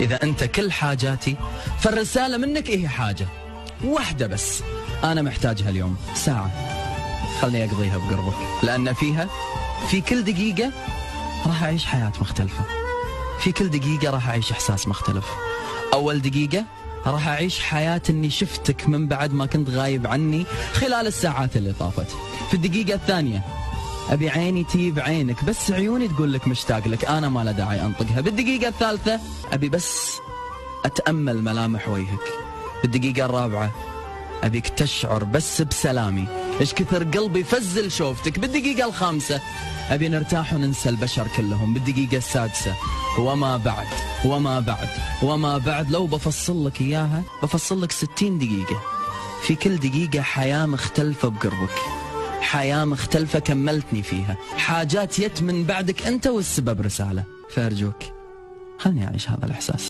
إذا أنت كل حاجاتي فالرسالة منك إيه حاجة واحدة بس أنا محتاجها اليوم، ساعة خلني أقضيها بقربك، لأن فيها في كل دقيقة راح أعيش حياة مختلفة، في كل دقيقة راح أعيش إحساس مختلف. أول دقيقة راح أعيش حياة أني شفتك من بعد ما كنت غايب عني خلال الساعات اللي طافت. في الدقيقة الثانية أبي عيني تجيب عينك، بس عيوني تقول لك مشتاق لك، أنا ما له داعي أنطقها. بالدقيقة الثالثة أبي بس أتأمل ملامح وجهك. بالدقيقة الرابعة أبيك تشعر بس بسلامي، إيش كثر قلبي فزل شوفتك. بالدقيقة الخامسة أبي نرتاح وننسى البشر كلهم. بالدقيقة السادسة وما بعد وما بعد وما بعد، لو بفصل لك إياها بفصل لك 60 دقيقة. في كل دقيقة حياة مختلفة بقربك، حياة مختلفة كملتني فيها، حاجات يت من بعدك أنت والسبب رسالة. فأرجوك خلني أعيش هذا الإحساس.